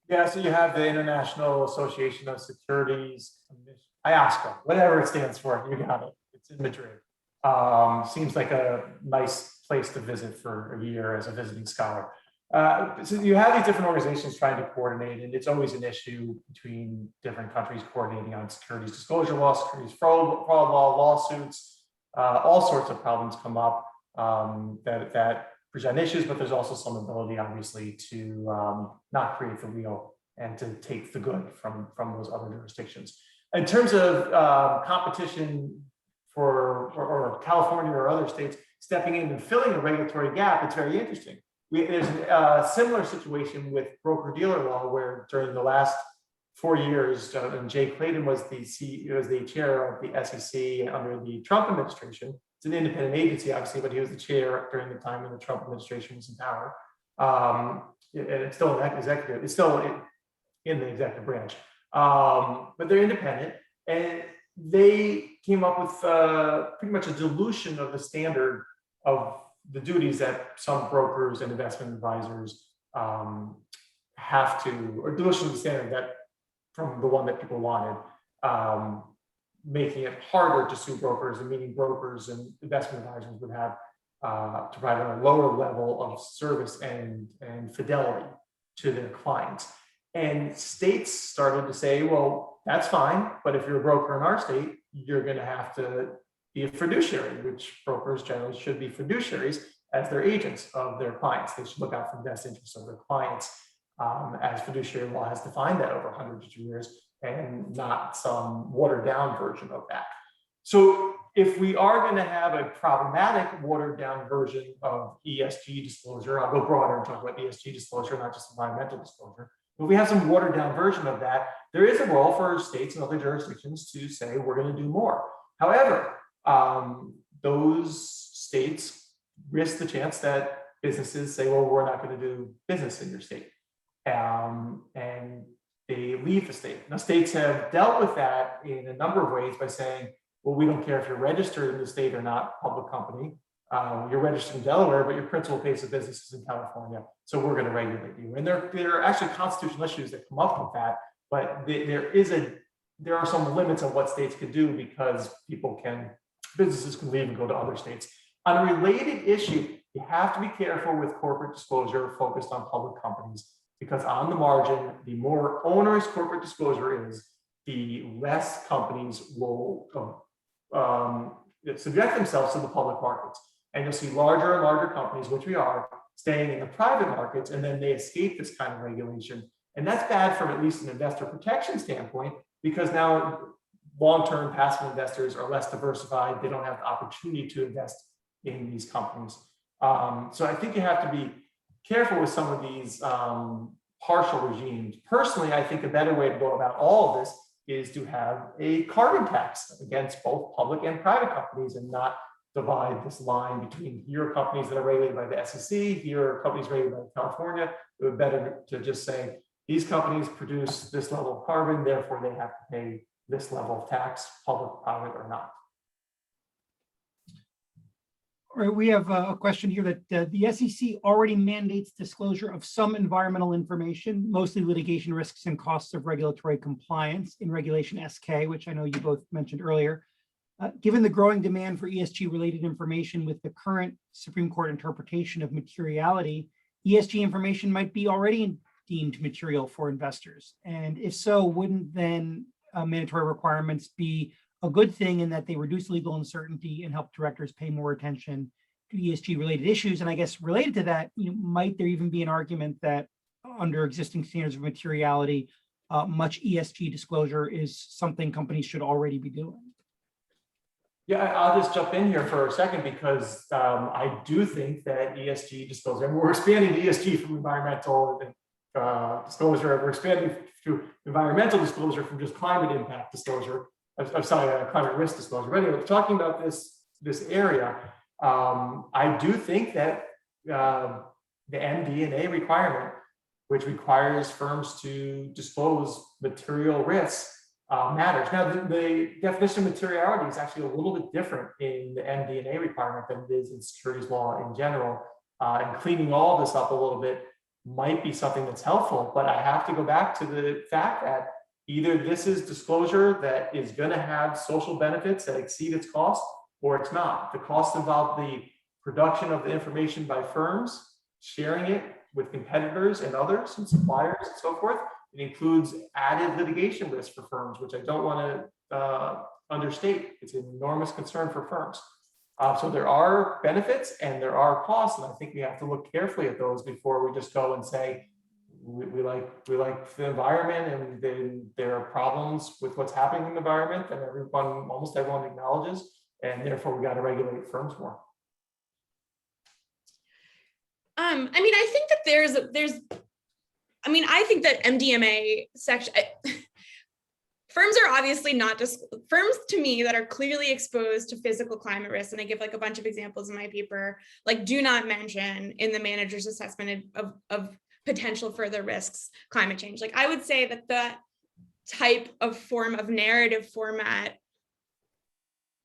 Yeah, so you have the International Association of Securities, IASCA, whatever it stands for, you got it. It's in Madrid. Seems like a nice place to visit for a year as a visiting scholar. So you have these different organizations trying to coordinate, and it's always an issue between different countries coordinating on securities disclosure law, securities fraud law, lawsuits. All sorts of problems come up that present issues, but there's also some ability, obviously, to not create the wheel and to take the good from those other jurisdictions. In terms of competition for California or other states stepping in and filling a regulatory gap, it's very interesting. There's a similar situation with broker-dealer law, where during the last 4 years, and Jay Clayton was the chair of the SEC under the Trump administration. It's an independent agency, obviously, but he was the chair during the time when the Trump administration was in power. And it's still an executive. It's still in the executive branch, but they're independent, and they came up with pretty much a dilution of the standard of the duties that some brokers and investment advisors have to, or dilution of the standard that from the one that people wanted, making it harder to sue brokers, and meaning brokers and investment advisors would have to provide a lower level of service and fidelity to their clients. And states started to say, well, that's fine, but if you're a broker in our state, you're going to have to be a fiduciary, which brokers generally should be fiduciaries as their agents of their clients. They should look out for the best interests of their clients, as fiduciary law has defined that over hundreds of years, and not some watered down version of that. So if we are going to have a problematic watered down version of ESG disclosure, I'll go broader and talk about ESG disclosure, not just environmental disclosure. If we have some watered down version of that, there is a role for states and other jurisdictions to say we're going to do more. However, those states risk the chance that businesses say, well, we're not going to do business in your state. And they leave the state. Now, states have dealt with that in a number of ways by saying, well, we don't care if you're registered in the state or not, public company. You're registered in Delaware, but your principal base of business is in California. So we're going to regulate you. And there are actually constitutional issues that come up with that, but there are some limits on what states can do, because businesses can leave and go to other states. On a related issue, you have to be careful with corporate disclosure focused on public companies. because on the margin, the more onerous corporate disclosure is, the less companies will subject themselves to the public markets. And you'll see larger and larger companies, which we are, staying in the private markets, and then they escape this kind of regulation. And that's bad from at least an investor protection standpoint, because now long-term passive investors are less diversified. They don't have the opportunity to invest in these companies. So I think you have to be careful with some of these partial regimes. Personally, I think a better way to go about all of this is to have a carbon tax against both public and private companies, and not divide this line between here are companies that are regulated by the SEC, here are companies regulated by California. It would be better to just say these companies produce this level of carbon, therefore they have to pay this level of tax, public, private, or not. All right, we have a question here that the SEC already mandates disclosure of some environmental information, mostly litigation risks and costs of regulatory compliance in Regulation SK, which I know you both mentioned earlier. Given the growing demand for ESG-related information with the current Supreme Court interpretation of materiality, ESG information might be already deemed material for investors. And if so, wouldn't then mandatory requirements be a good thing in that they reduce legal uncertainty and help directors pay more attention to ESG-related issues? And I guess related to that, might there even be an argument that under existing standards of materiality, much ESG disclosure is something companies should already be doing? Yeah, I'll just jump in here for a second, because I do think that ESG disclosure, and we're expanding ESG from environmental disclosure, we're expanding to environmental disclosure from just climate impact disclosure. I'm sorry, climate risk disclosure. But anyway, talking about this area, I do think that the MD&A requirement, which requires firms to disclose material risks, matters. Now, the definition of materiality is actually a little bit different in the MD&A requirement than it is in securities law in general. And cleaning all this up a little bit might be something that's helpful, but I have to go back to the fact that either this is disclosure that is going to have social benefits that exceed its cost, or it's not. The costs involve the production of the information by firms, sharing it with competitors and others and suppliers and so forth. It includes added litigation risk for firms, which I don't want to understate. It's an enormous concern for firms. So there are benefits and there are costs, and I think we have to look carefully at those before we just go and say we like the environment, and then there are problems with what's happening in the environment that almost everyone acknowledges, and therefore we got to regulate firms more. I mean, I think that I think that MDMA section, firms are obviously not just firms to me that are clearly exposed to physical climate risks. And I give like a bunch of examples in my paper, like do not mention in the manager's assessment of potential further risks, climate change. Like I would say that that type of form of narrative format,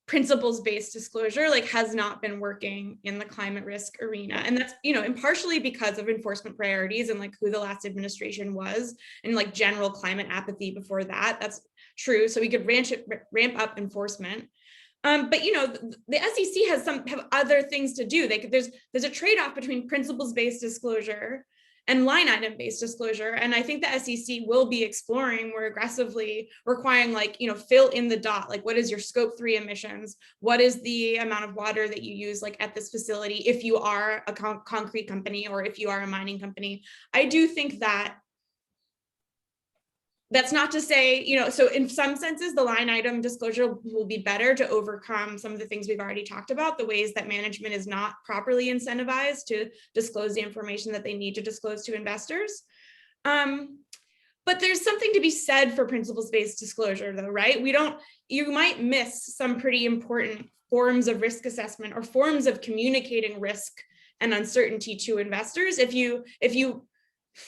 principles-based disclosure, like has not been working in the climate risk arena. And that's, and partially because of enforcement priorities and like who the last administration was and like general climate apathy before that. That's true. So we could ramp up enforcement. But the SEC have other things to do. There's a trade-off between principles-based disclosure and line item based disclosure. And I think the SEC will be exploring more aggressively, requiring fill in the dot, like what is your scope 3 emissions? What is the amount of water that you use like at this facility if you are a concrete company or if you are a mining company? I do think that that's not to say, so in some senses, the line item disclosure will be better to overcome some of the things we've already talked about, the ways that management is not properly incentivized to disclose the information that they need to disclose to investors. But there's something to be said for principles-based disclosure though, right? You might miss some pretty important forms of risk assessment or forms of communicating risk and uncertainty to investors if you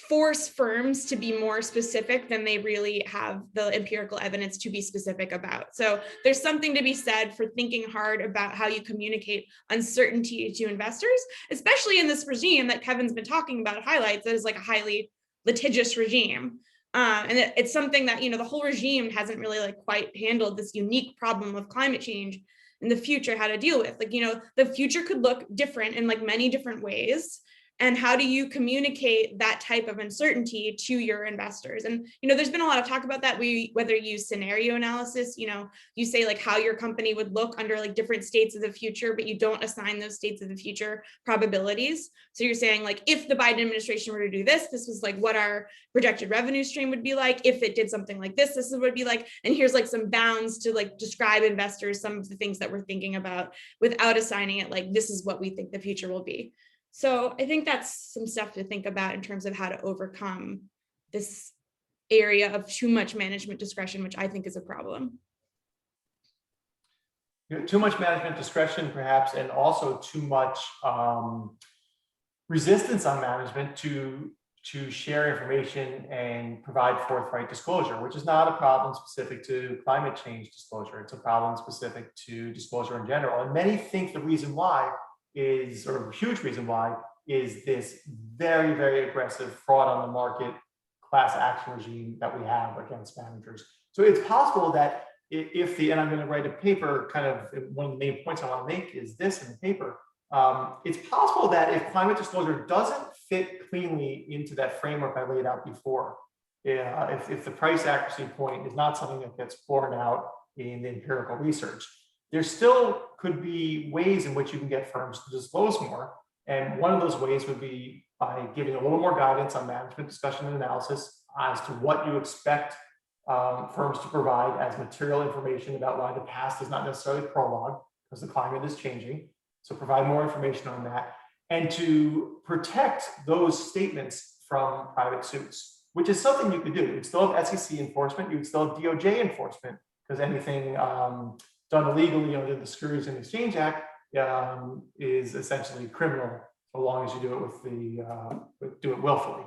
force firms to be more specific than they really have the empirical evidence to be specific about. So there's something to be said for thinking hard about how you communicate uncertainty to investors, especially in this regime that Kevin's been talking about, highlights that is like a highly litigious regime. And it's something that, the whole regime hasn't really like quite handled this unique problem of climate change in the future, how to deal with. Like, the future could look different in like many different ways. And how do you communicate that type of uncertainty to your investors? And, there's been a lot of talk about that. Whether you use scenario analysis, you say like how your company would look under like different states of the future, but you don't assign those states of the future probabilities. So you're saying like, if the Biden administration were to do this, this was like what our projected revenue stream would be like. If it did something like this is what it would be like. And here's like some bounds to like describe investors some of the things that we're thinking about without assigning it like, this is what we think the future will be. So I think that's some stuff to think about in terms of how to overcome this area of too much management discretion, which I think is a problem. Too much management discretion, perhaps, and also too much resistance on management to share information and provide forthright disclosure, which is not a problem specific to climate change disclosure. It's a problem specific to disclosure in general. And many think the reason why is, or a huge reason why, is this very, very aggressive fraud on the market class action regime that we have against managers. So it's possible that if and I'm going to write a paper, kind of one of the main points I want to make is this in the paper. It's possible that if climate disclosure doesn't fit cleanly into that framework I laid out before, if the price accuracy point is not something that gets borne out in the empirical research, there still could be ways in which you can get firms to disclose more. And one of those ways would be by giving a little more guidance on management discussion and analysis as to what you expect firms to provide as material information about why the past is not necessarily prologue, because the climate is changing. So provide more information on that, and to protect those statements from private suits, which is something you could do. You'd still have SEC enforcement, you would still have DOJ enforcement, because anything done illegally under the Securities and Exchange Act is essentially criminal, so long as you do it do it willfully.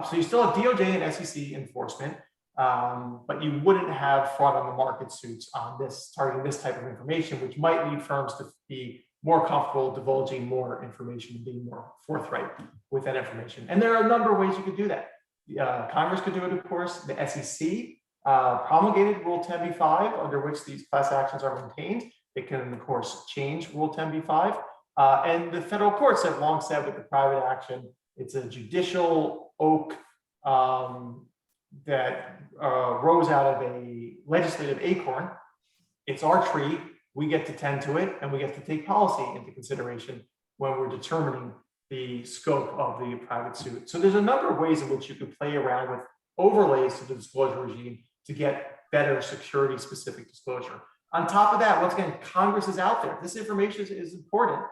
So you still have DOJ and SEC enforcement, but you wouldn't have fraud on the market suits on this, targeting this type of information, which might lead firms to be more comfortable divulging more information and being more forthright with that information. And there are a number of ways you could do that. Congress could do it, of course. The SEC promulgated Rule 10b-5, under which these class actions are maintained. It can, of course, change Rule 10b-5. And the federal courts have long said with the private action, it's a judicial oak that rose out of a legislative acorn. It's our tree. We get to tend to it, and we get to take policy into consideration when we're determining the scope of the private suit. So there's a number of ways in which you could play around with overlays to the disclosure regime to get better security-specific disclosure. On top of that, once again, Congress is out there. This information is important.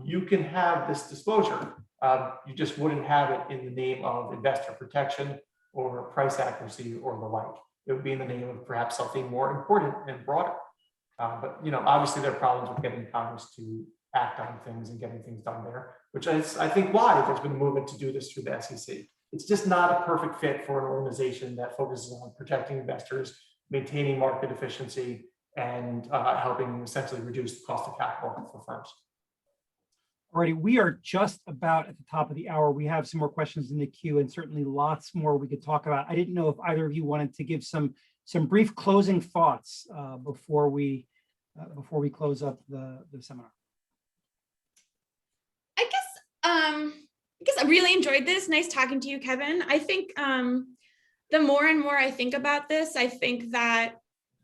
You can have this disclosure. You just wouldn't have it in the name of investor protection or price accuracy or the like. It would be in the name of perhaps something more important and broader. But obviously there are problems with getting Congress to act on things and getting things done there, which is, I think, why there's been a movement to do this through the SEC. It's just not a perfect fit for an organization that focuses on protecting investors, maintaining market efficiency, and helping essentially reduce the cost of capital for firms. Alrighty, we are just about at the top of the hour. We have some more questions in the queue, and certainly lots more we could talk about. I didn't know if either of you wanted to give some brief closing thoughts before we close up the seminar. I guess I really enjoyed this. Nice talking to you, Kevin. I think the more and more I think about this, I think that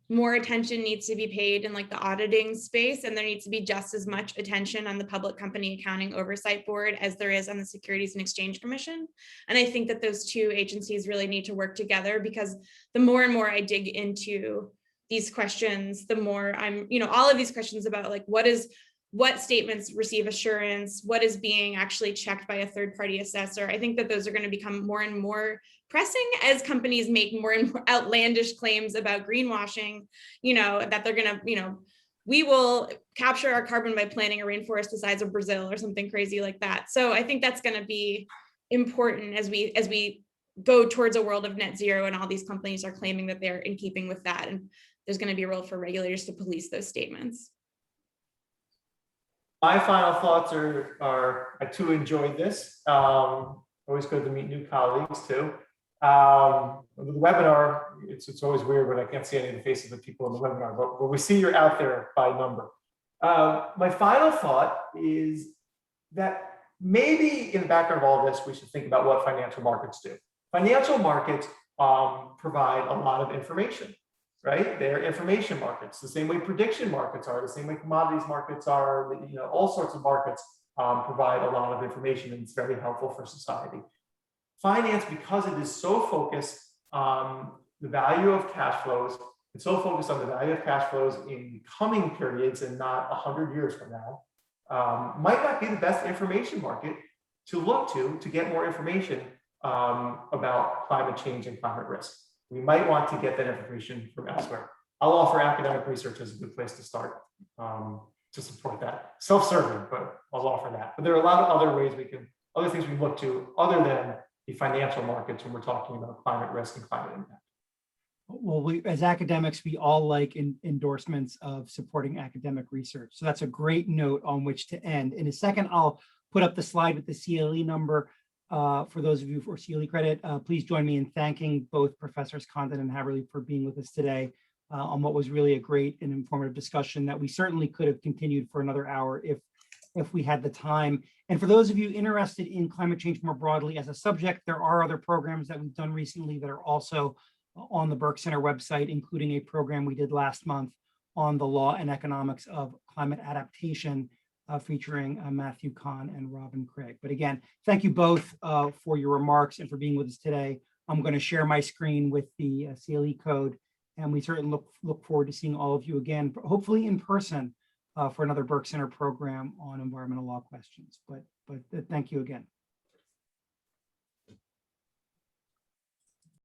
more attention needs to be paid in like the auditing space, and there needs to be just as much attention on the Public Company Accounting Oversight Board as there is on the Securities and Exchange Commission. And I think that those two agencies really need to work together, because the more and more I dig into these questions, the more I'm, all of these questions about like what statements receive assurance, what is being actually checked by a third-party assessor. I think that those are going to become more and more pressing as companies make more and more outlandish claims about greenwashing, that they're going to, we will capture our carbon by planting a rainforest the size of Brazil or something crazy like that. So I think that's going to be important as we go towards a world of net zero, and all these companies are claiming that they're in keeping with that. And there's going to be a role for regulators to police those statements. My final thoughts are I too enjoyed this. Always good to meet new colleagues too. The webinar, it's always weird when I can't see any of the faces of people in the webinar, but we see you're out there by number. My final thought is that maybe in the background of all this, we should think about what financial markets do. Financial markets provide a lot of information, right? They're information markets, the same way prediction markets are, the same way commodities markets are, all sorts of markets provide a lot of information, and it's very helpful for society. Finance, because it is so focused on the value of cash flows, it's so focused on the value of cash flows in coming periods and not 100 years from now, might not be the best information market to look to get more information about climate change and climate risk. We might want to get that information from elsewhere. I'll offer academic research as a good place to start to support that. Self-serving, but I'll offer that. But there are a lot of other ways other things we look to other than the financial markets when we're talking about climate risk and climate impact. Well, as academics, we all like endorsements of supporting academic research. So that's a great note on which to end. In a second, I'll put up the slide with the CLE number. For those of you for CLE credit, please join me in thanking both Professors Condon and Haberle for being with us today on what was really a great and informative discussion that we certainly could have continued for another hour if we had the time. And for those of you interested in climate change more broadly as a subject, there are other programs that we've done recently that are also on the Burke Center website, including a program we did last month on the law and economics of climate adaptation, featuring Matthew Kahn and Robin Craig. But again, thank you both for your remarks and for being with us today. I'm going to share my screen with the CLE code, and we certainly look forward to seeing all of you again, hopefully in person for another Burke Center program on environmental law questions. But thank you again.